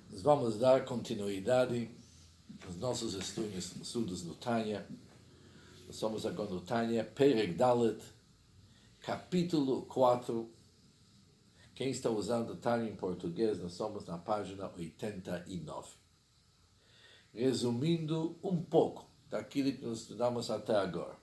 Nós vamos dar continuidade aos nossos estudos no Tânia. Nós somos agora no Tânia, Perek Dalet, capítulo 4. Quem está usando o Tânia em português, nós somos na página 89. Resumindo um pouco daquilo que nós estudamos até agora.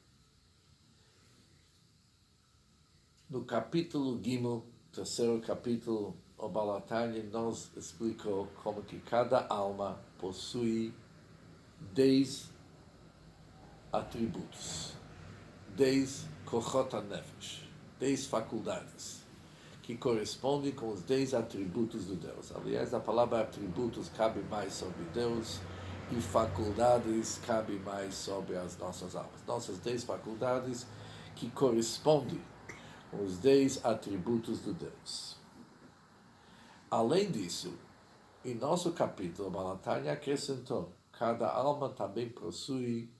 No capítulo Gimel, terceiro capítulo, o Baal HaTanya nos explicou como que cada alma possui 10 atributos, 10 kochot ha-nefesh, 10 faculdades, que correspondem com os 10 atributos do Deus. Aliás, a palavra atributos cabe mais sobre Deus e faculdades cabe mais sobre as nossas almas. Nossas 10 faculdades que correspondem com os 10 atributos do Deus. Além disso, em nosso capítulo, Baal HaTanya acrescentou: cada alma também possui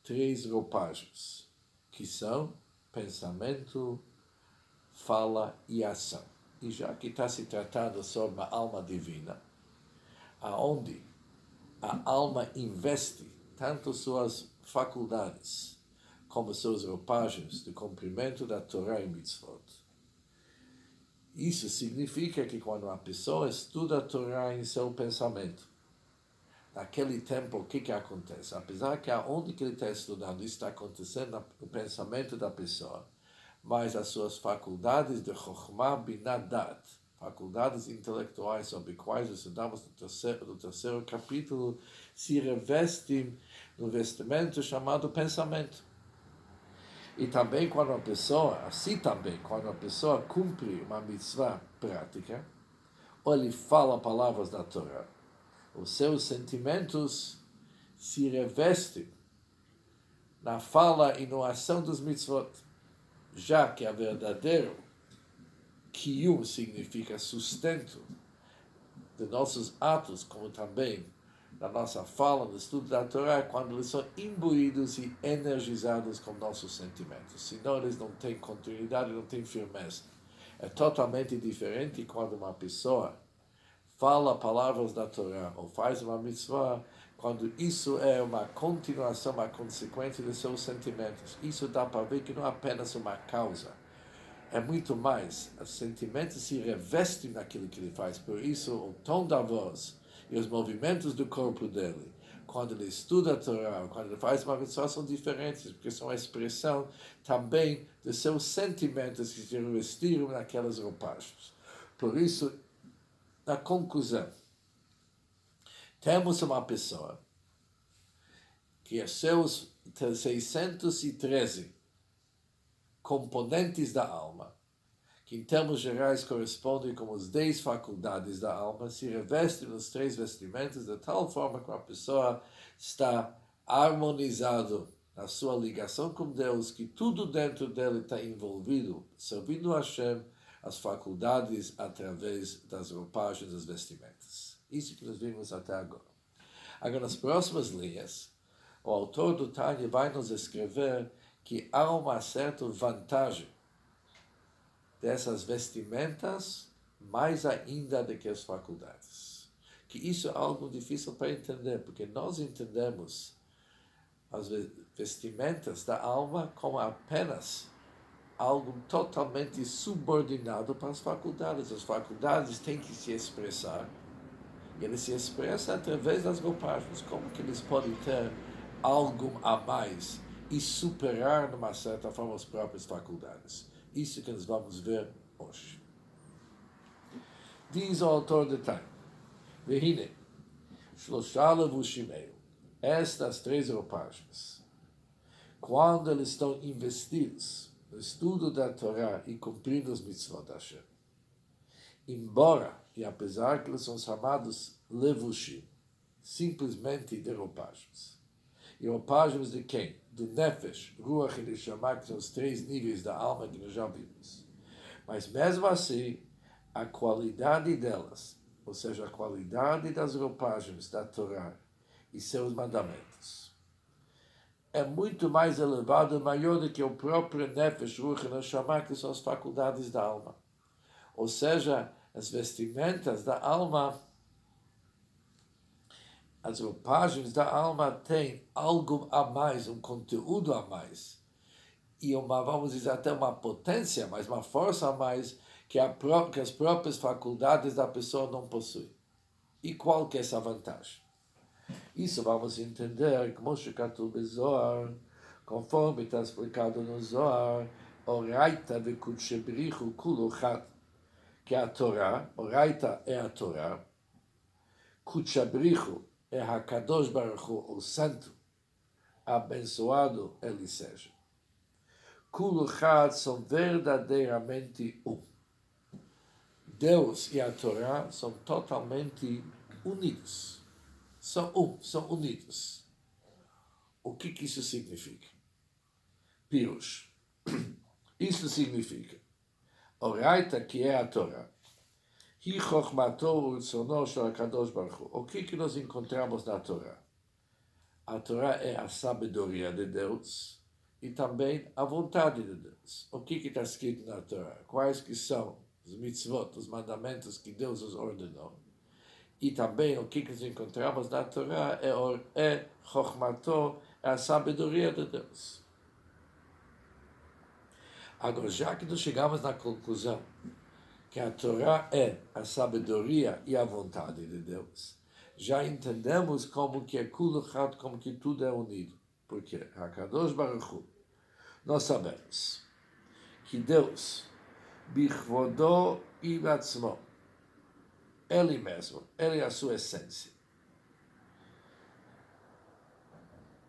3 roupagens, que são pensamento, fala e ação. E já que está se tratando sobre uma alma divina, aonde a alma investe tanto suas faculdades como suas roupagens de cumprimento da Torá e Mitzvot. Isso significa que quando uma pessoa estuda a Torá em seu pensamento, naquele tempo, o que acontece? Apesar que aonde que ele está estudando, isso está acontecendo no pensamento da pessoa, mas as suas faculdades de Chokhmah Binah Dat, faculdades intelectuais sobre quais estudamos no terceiro capítulo, se revestem no vestimento chamado pensamento. E também quando a pessoa, quando a pessoa cumpre uma mitzvah prática, ou ele fala palavras da Torá, os seus sentimentos se revestem na fala e na ação dos mitzvot, já que a verdadeiro kiyum significa sustento de nossos atos, como também da nossa fala, no estudo da Torá, quando eles são imbuídos e energizados com nossos sentimentos. Senão eles não têm continuidade, não têm firmeza. É totalmente diferente quando uma pessoa fala palavras da Torá ou faz uma mitzvah, quando isso é uma continuação, uma consequência de seus sentimentos. Isso dá para ver que não é apenas uma causa, é muito mais. Os sentimentos se revestem naquilo que ele faz. Por isso, o tom da voz e os movimentos do corpo dele, quando ele estuda a Torá, quando ele faz uma mitzvah, são diferentes, porque são a expressão também de seus sentimentos que se revestiram naquelas roupagens. Por isso, na conclusão, temos uma pessoa que os seus 613 componentes da alma, que em termos gerais correspondem como as 10 faculdades da alma, se revestem nos 3 vestimentos de tal forma que a pessoa está harmonizado na sua ligação com Deus, que tudo dentro dele está envolvido, servindo a Hashem, as faculdades através das roupagens das vestimentas. Isso que nós vimos até agora. Agora, nas próximas linhas, o autor do Tânia vai nos escrever que há uma certa vantagem dessas vestimentas, mais ainda do que as faculdades. Que isso é algo difícil para entender, porque nós entendemos as vestimentas da alma como apenas algo totalmente subordinado para as faculdades. As faculdades têm que se expressar, e eles se expressam através das roupagens. Como que eles podem ter algo a mais e superar, de uma certa forma, as próprias faculdades? Isso que nós vamos ver hoje. Diz o autor de Tânia: Vehine, Shloshá levushim elu, estas 3 roupagens, quando eles estão investidos no estudo da Torá e cumprindo os mitzvot da Hashem, embora e apesar que eles são chamados levushim, simplesmente de roupagens. E roupagens de quem? Do Nefesh, Ruach e Neshama, que são os 3 níveis da alma que nós já vimos. Mas mesmo assim, a qualidade delas, ou seja, a qualidade das roupagens da Torá e seus mandamentos, é muito mais elevado e maior do que o próprio Nefesh, Ruach e Neshama, que são as faculdades da alma. Ou seja, as vestimentas da alma as roupagens da alma têm algo a mais, um conteúdo a mais. E vamos dizer, até uma potência, mas uma força a mais que as próprias faculdades da pessoa não possuem. E qual que é essa vantagem? Isso vamos entender, como Shekatuv Zohar, conforme está explicado no Zohar, Oraita vekutshebrichu kuluchat, que é a Torá, Oraita é a Torá, Kutshabrichu é Hakadosh Baruch Hu, o Santo, abençoado ele seja. Kuluchat são verdadeiramente um. Deus e a Torá são totalmente unidos. São um, são unidos. O que isso significa? Pirush. Isso significa, Oraita, que é a Torá, Hi Chochmato Urtzono Shel HaKadosh Baruch Hu. O que nós encontramos na Torá? A Torá é a sabedoria de Deus e também a vontade de Deus. O que está escrito na Torá? Quais que são os mitzvot, os mandamentos que Deus nos ordenou? E também o que nós encontramos na Torá é Chochmato, é a sabedoria de Deus. Agora, já que nós chegamos na conclusão que a Torá é a sabedoria e a vontade de Deus, já entendemos como que é Kuluchat, como que tudo é unido. Porque HaKadosh Baruch Hu, nós sabemos que Deus, Bichvodó e Batzmo, Ele mesmo, Ele é a sua essência.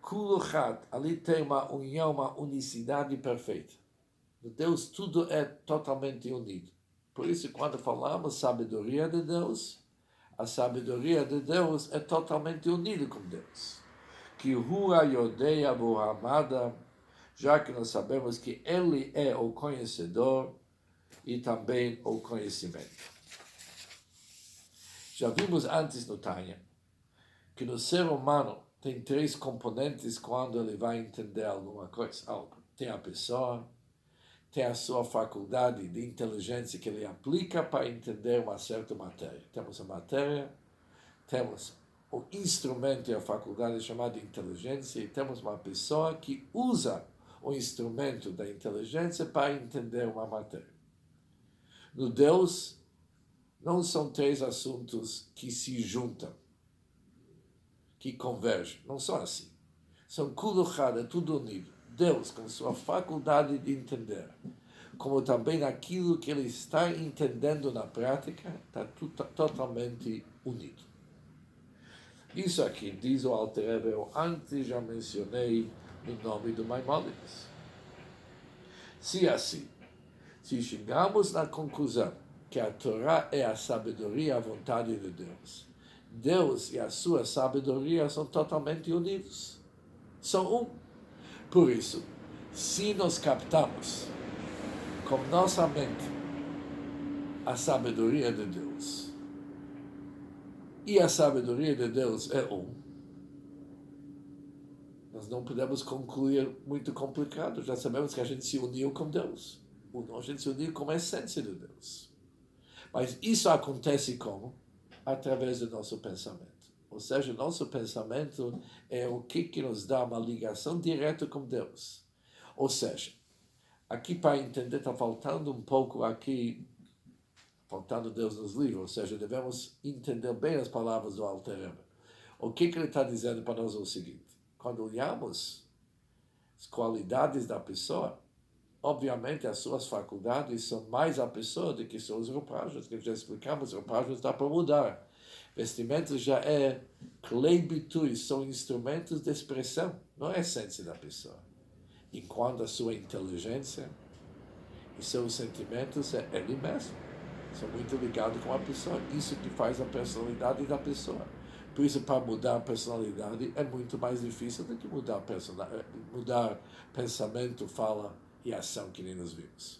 Kuluchat, ali tem uma união, uma unicidade perfeita. Deus, tudo é totalmente unido. Por isso, quando falamos sabedoria de Deus, a sabedoria de Deus é totalmente unida com Deus. Que Hua Yodeia Buhamada, já que nós sabemos que Ele é o conhecedor e também o conhecimento. Já vimos antes no Tânia que no ser humano tem 3 componentes quando ele vai entender alguma coisa, algo. Tem a pessoa, tem a sua faculdade de inteligência que ele aplica para entender uma certa matéria. Temos a matéria, temos o instrumento e a faculdade chamada inteligência, e temos uma pessoa que usa o instrumento da inteligência para entender uma matéria. No Deus, não são 3 assuntos que se juntam, que convergem. Não são assim. São kuluchad, é tudo unido. Deus, com sua faculdade de entender, como também aquilo que ele está entendendo na prática, está totalmente unido. Isso aqui, diz o Alter Rebbe, eu antes já mencionei no nome do Maimónides. Se assim, se chegamos na conclusão que a Torá é a sabedoria e a vontade de Deus, Deus e a sua sabedoria são totalmente unidos. São um. Por isso, se nós captamos com nossa mente a sabedoria de Deus, e a sabedoria de Deus é um, nós não podemos concluir muito complicado. Já sabemos que a gente se uniu com Deus. A gente se uniu com a essência de Deus. Mas isso acontece como? Através do nosso pensamento. Ou seja, nosso pensamento é o que nos dá uma ligação direta com Deus. Ou seja, aqui para entender está faltando um pouco aqui, faltando Deus nos livros, ou seja, devemos entender bem as palavras do Alter Rebbe. O que ele está dizendo para nós é o seguinte: quando olhamos as qualidades da pessoa, obviamente as suas faculdades são mais a pessoa do que suas roupagens, que já explicamos, roupagens dá para mudar. Vestimentos já é klei são instrumentos de expressão, não é a essência da pessoa. Enquanto a sua inteligência e seus sentimentos é ele mesmo. São muito ligados com a pessoa. Isso que faz a personalidade da pessoa. Por isso, para mudar a personalidade é muito mais difícil do que mudar pensamento, fala e ação, que nem nós vimos.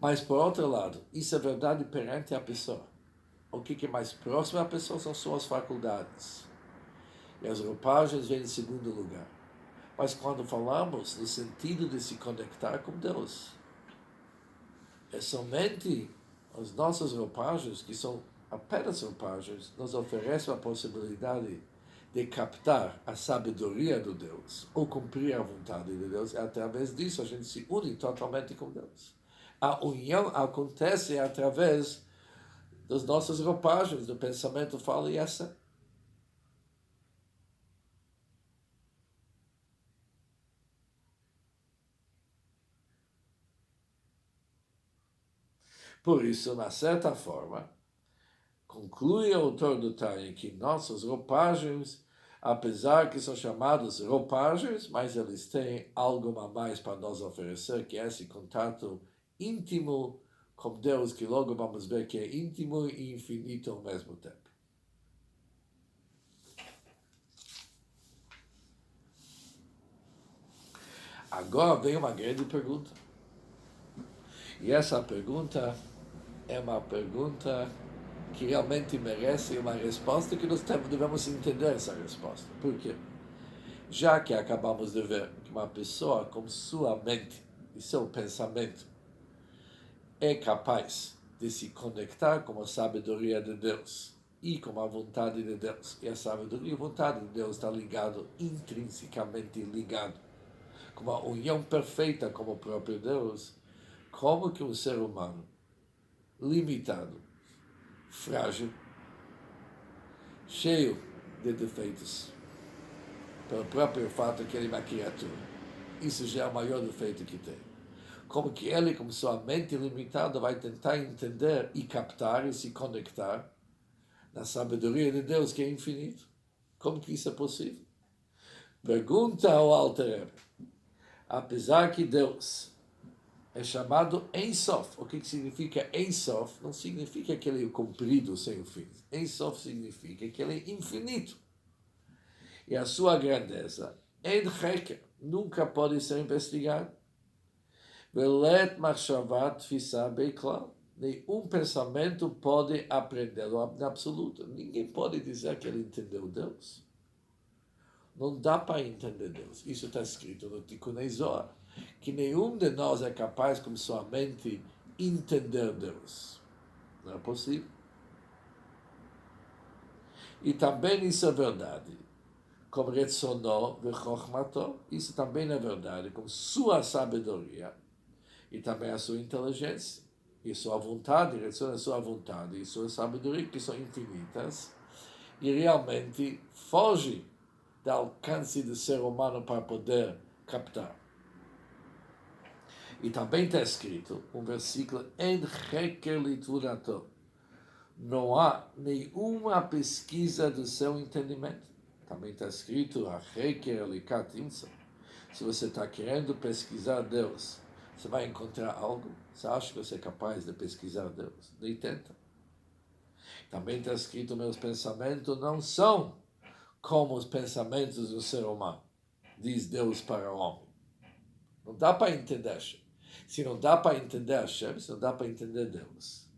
Mas, por outro lado, isso é verdade perante a pessoa. O que é mais próximo à pessoa são suas faculdades. E as roupagens vêm em segundo lugar. Mas quando falamos no sentido de se conectar com Deus, é somente as nossas roupagens que são apenas roupagens, nos oferece a possibilidade de captar a sabedoria do Deus, ou cumprir a vontade de Deus, e através disso a gente se une totalmente com Deus. A união acontece através das nossas roupagens, do pensamento, fala e ação. Por isso, na certa forma, conclui o autor do Tânia que nossas roupagens, apesar que são chamadas roupagens, mas eles têm algo a mais para nos oferecer, que é esse contato íntimo com Deus, que logo vamos ver que é íntimo e infinito ao mesmo tempo. Agora vem uma grande pergunta. E essa pergunta é uma pergunta que realmente merece uma resposta que nós devemos entender essa resposta. Por quê? Já que acabamos de ver que uma pessoa com sua mente e seu pensamento é capaz de se conectar com a sabedoria de Deus e com a vontade de Deus. E a sabedoria e a vontade de Deus está ligado, intrinsecamente ligado, com uma união perfeita com o próprio Deus. Como que um ser humano limitado, frágil, cheio de defeitos, pelo próprio fato que ele é uma criatura, isso já é o maior defeito que tem. Como que ele, com sua mente limitada, vai tentar entender e captar e se conectar na sabedoria de Deus, que é infinito? Como que isso é possível? Pergunta ao Alter Rebbe. Apesar que Deus é chamado Ein Sof, o que significa Ein Sof? Não significa que ele é comprido sem o fim. Ein Sof significa que ele é infinito. E a sua grandeza, Ein Heker, nunca pode ser investigado. Velet Marshavat Tfisa Beiklau. Nenhum pensamento pode aprendê-lo na absoluta. Ninguém pode dizer que ele entendeu Deus. Não dá para entender Deus. Isso está escrito no Tikkunei Zohar, que nenhum de nós é capaz, com sua mente, entender Deus. Não é possível. E também isso é verdade. Com Retzono veChochmato, isso também é verdade, com sua sabedoria e também a sua inteligência, e sua vontade, Retzono é sua vontade e sua sabedoria, que são infinitas, e realmente foge do alcance do ser humano para poder captar. E também está escrito um versículo, En Heker Litvurato. Não há nenhuma pesquisa do seu entendimento. Também está escrito, a Heker Likat Imsa. Se você está querendo pesquisar Deus, você vai encontrar algo? Você acha que você é capaz de pesquisar Deus? Nem tenta. Também está escrito, meus pensamentos não são como os pensamentos do ser humano, diz Deus para o homem. Não dá para entender Hashem. Se não dá para entender Hashem, se não dá para entender Deus.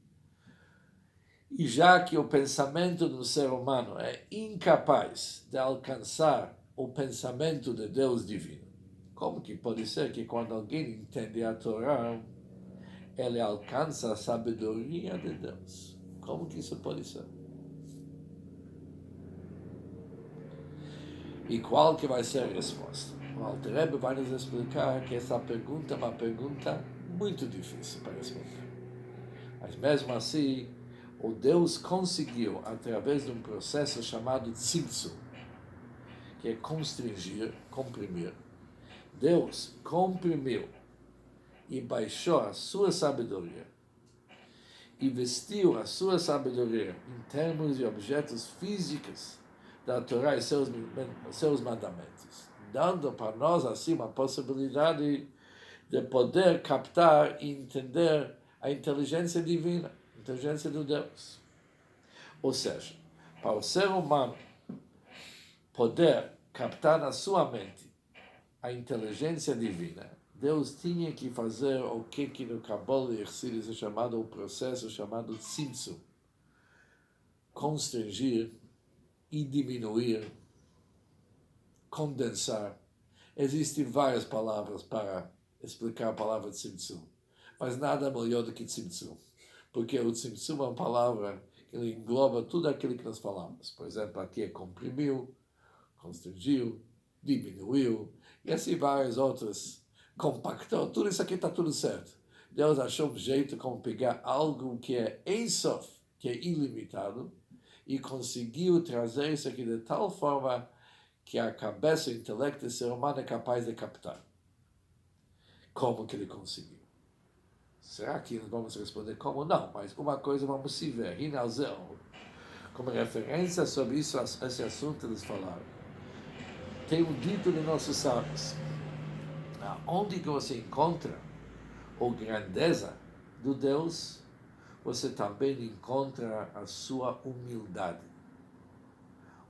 E já que o pensamento do ser humano é incapaz de alcançar o pensamento de Deus divino, como que pode ser que quando alguém entende a Torá, ele alcança a sabedoria de Deus? Como que isso pode ser? E qual que vai ser a resposta? O Alter Rebbe vai nos explicar que essa pergunta é uma pergunta muito difícil para responder. Mas mesmo assim, o Deus conseguiu, através de um processo chamado tzimtzum, que é constringir, comprimir. Deus comprimiu e baixou a sua sabedoria e vestiu a sua sabedoria em termos de objetos físicos da Torá e seus mandamentos, dando para nós assim uma possibilidade de poder captar e entender a inteligência divina, a inteligência do Deus. Ou seja, para o ser humano poder captar na sua mente a inteligência divina, Deus tinha que fazer o que no Kabbalah e Chassidus é chamado o processo chamado tzimtzum, constrangir e diminuir, condensar. Existem várias palavras para explicar a palavra tzimtzum, mas nada melhor do que tzimtzum, porque o tzimtzum é uma palavra Ele engloba tudo aquilo que nós falamos. Por exemplo, aqui é comprimiu, constringiu, diminuiu, e assim vários outros. Compactou, tudo isso aqui está tudo certo. Deus achou um jeito como pegar algo que é Ein Sof, que é ilimitado, e conseguiu trazer isso aqui de tal forma que a cabeça, o intelecto do ser humano é capaz de captar. Como que ele conseguiu? Será que nós vamos responder como? Não, mas uma coisa vamos se ver. Hinalzeu, como referência sobre isso, esse assunto eles falaram. Tem um dito de nossos sábios. Onde que você encontra a grandeza do Deus, você também encontra a sua humildade.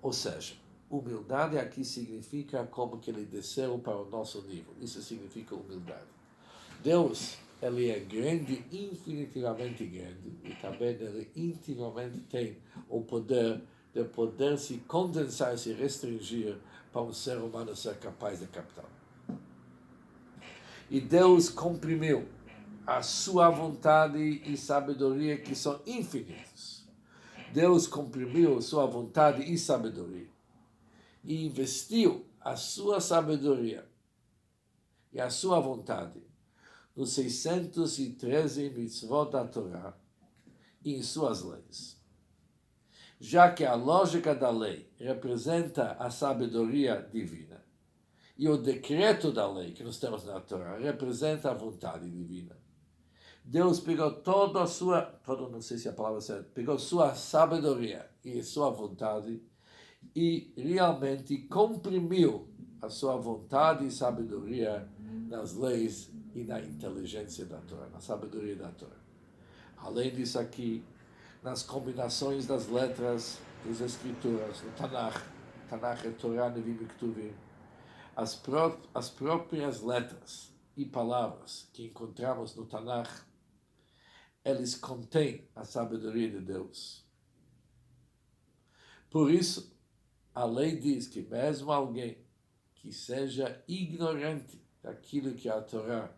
Ou seja, humildade aqui significa como que ele desceu para o nosso nível. Isso significa humildade. Deus, ele é grande, infinitivamente grande, e também ele intimamente tem o poder de poder se condensar, se restringir para um ser humano ser capaz de captar. E Deus comprimiu a sua vontade e sabedoria que são infinitos. Deus comprimiu sua vontade e sabedoria e investiu a sua sabedoria e a sua vontade nos 613 mitzvot da Torá e em suas leis. Já que a lógica da lei representa a sabedoria divina e o decreto da lei que nós temos na Torá representa a vontade divina, Deus pegou toda a sua, não sei se a palavra é certa, pegou sua sabedoria e sua vontade e realmente comprimiu a sua vontade e sabedoria nas leis e na inteligência da Torá, na sabedoria da Torá. Além disso aqui, nas combinações das letras das Escrituras, no Tanakh, Tanakh é Torá, Nevim e Ketuvim, as próprias letras e palavras que encontramos no Tanakh, eles contêm a sabedoria de Deus. Por isso, a lei diz que mesmo alguém que seja ignorante daquilo que a Torá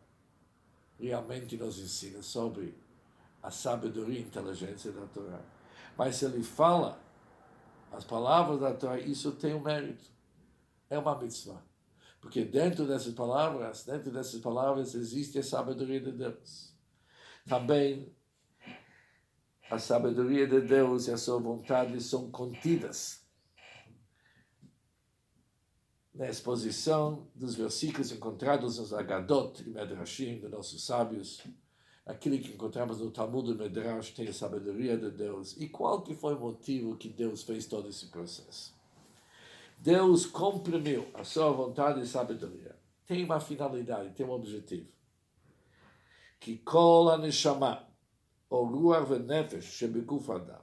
realmente nos ensina sobre a sabedoria e inteligência da Torá, mas se ele fala as palavras da Torá, isso tem um mérito. É uma mitzvah. Porque dentro dessas palavras existe a sabedoria de Deus. Também a sabedoria de Deus e a sua vontade são contidas na exposição dos versículos encontrados nos Agadot e Medrashim de nossos sábios. Aquilo que encontramos no Talmud e Medrash tem a sabedoria de Deus. E qual que foi o motivo que Deus fez todo esse processo? Deus comprimiu a sua vontade e sabedoria. Tem uma finalidade, tem um objetivo. Que kol ha-neshama, o ruach ve-nefesh shebeguf adam,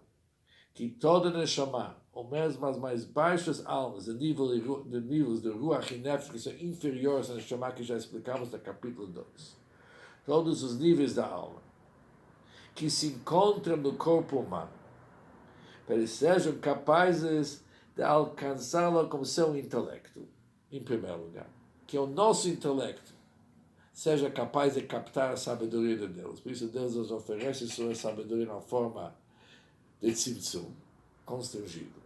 que toda neshama, ou mesmo as mais baixas almas, de níveis de ruach e nefesh, que são inferiores à neshama, que já explicamos no capítulo 2. Todos os níveis da alma, que se encontram no corpo humano, para que sejam capazes de alcançá-lo com seu intelecto, em primeiro lugar. Que o nosso intelecto seja capaz de captar a sabedoria de Deus. Por isso Deus nos oferece sua sabedoria na forma de tzimtzum, constrangido,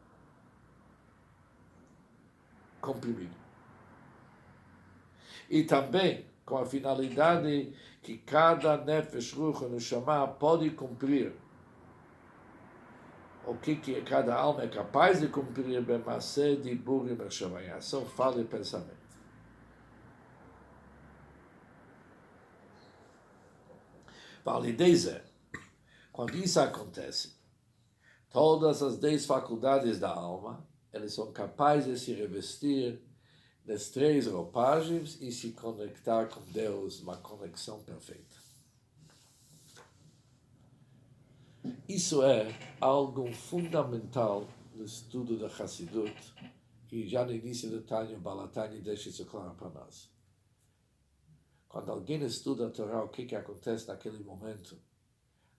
comprimido. E também com a finalidade que cada nefesh, ruach e neshama pode cumprir o que cada alma é capaz de cumprir, b'maseh, dibur e machshava, ação, fala e pensamento. Vale dizer, quando isso acontece, todas as 10 faculdades da alma, eles são capazes de se revestir das 3 roupagens e se conectar com Deus, uma conexão perfeita. Isso é algo fundamental no estudo da Hassidut, e já no início do Tanya, Balatanya deixa isso claro para nós. Quando alguém estuda a Torá, o que acontece naquele momento?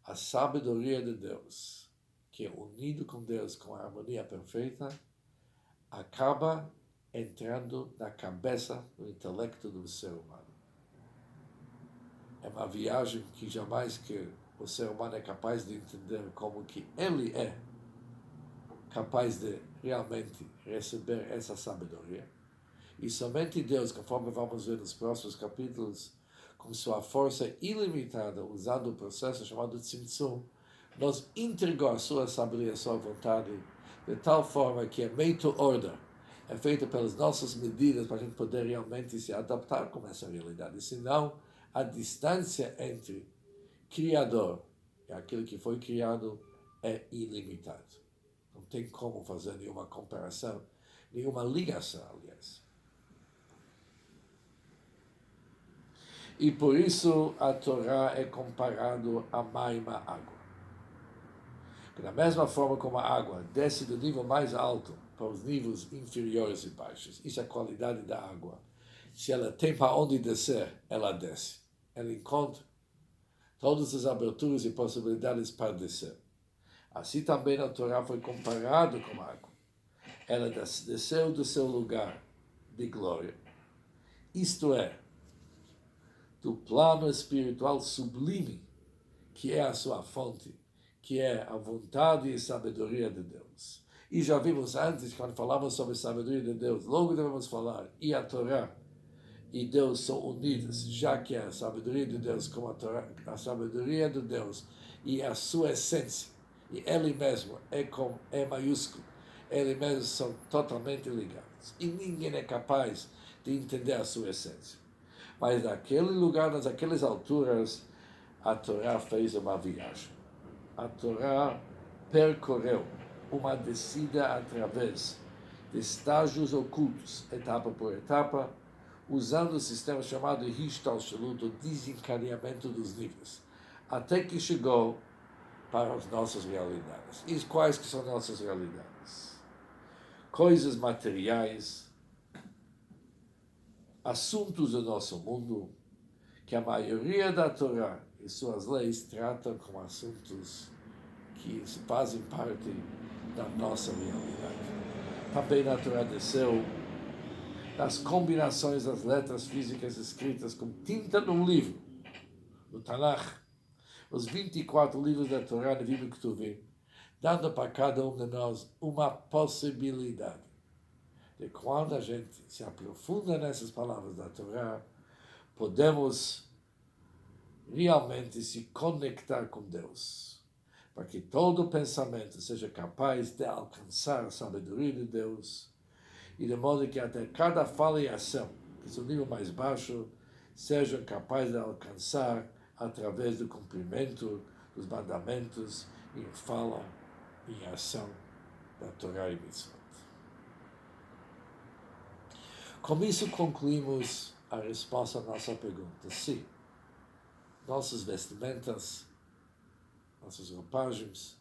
A sabedoria de Deus, que é unido com Deus, com a harmonia perfeita, acaba entrando na cabeça, no intelecto do ser humano. É uma viagem que jamais que o ser humano é capaz de entender como que ele é capaz de realmente receber essa sabedoria. E somente Deus, conforme vamos ver nos próximos capítulos, com sua força ilimitada, usando o processo chamado Tzimtzum, nos entregou a sua sabedoria, a sua vontade, de tal forma que é made to order, é feito pelas nossas medidas para a gente poder realmente se adaptar com essa realidade. Senão, a distância entre Criador e aquilo que foi criado é ilimitado. Não tem como fazer nenhuma comparação, nenhuma ligação, aliás. E por isso a Torá é comparado a Maim, a água. Da mesma forma como a água desce do nível mais alto para os níveis inferiores e baixos, isso é a qualidade da água. Se ela tem para onde descer, ela desce. Ela encontra todas as aberturas e possibilidades para descer. Assim também a Torá foi comparado com a água. Ela desceu do seu lugar de glória. Isto é, do plano espiritual sublime, que é a sua fonte, que é a vontade e sabedoria de Deus. E já vimos antes, quando falamos sobre a sabedoria de Deus, logo devemos falar, e a Torá e Deus são unidos, já que a sabedoria de Deus, como a Torá, a sabedoria de Deus e a sua essência, e Ele mesmo é com E maiúsculo, Ele mesmo são totalmente ligados. E ninguém é capaz de entender a sua essência. Mas naquele lugar, naquelas alturas, a Torá fez uma viagem. A Torá percorreu uma descida através de estágios ocultos, etapa por etapa, usando o sistema chamado Hishtalshelut, o desencadeamento dos níveis, até que chegou para as nossas realidades. E quais que são nossas realidades? Coisas materiais, assuntos do nosso mundo, que a maioria da Torá e suas leis tratam como assuntos que fazem parte da nossa realidade. Também a Torá desceu das combinações das letras físicas escritas com tinta num livro, no Tanakh, os 24 livros da Torá, Nevi'im e Ketuvim, dando para cada um de nós uma possibilidade de quando a gente se aprofunda nessas palavras da Torá, podemos realmente se conectar com Deus, para que todo pensamento seja capaz de alcançar a sabedoria de Deus, e de modo que até cada fala e ação, que é o nível mais baixo, sejam capazes de alcançar através do cumprimento dos mandamentos em fala e em ação da Torá e Mitzvot. Com isso concluímos a resposta à nossa pergunta. Sim, nossas vestimentas, nossas roupagens,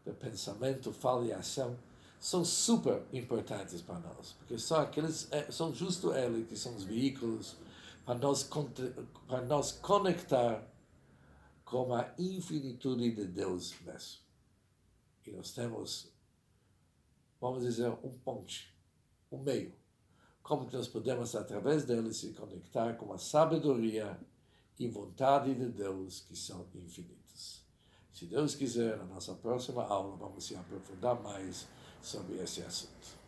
de pensamento, fala e ação são super importantes para nós, porque são justo eles que são os veículos para nós conectar com a infinitude de Deus mesmo. E nós temos, vamos dizer, um ponte, um meio. Como que nós podemos, através dele, se conectar com a sabedoria e vontade de Deus que são infinitas. Se Deus quiser, na nossa próxima aula, vamos se aprofundar mais sobre esse assunto.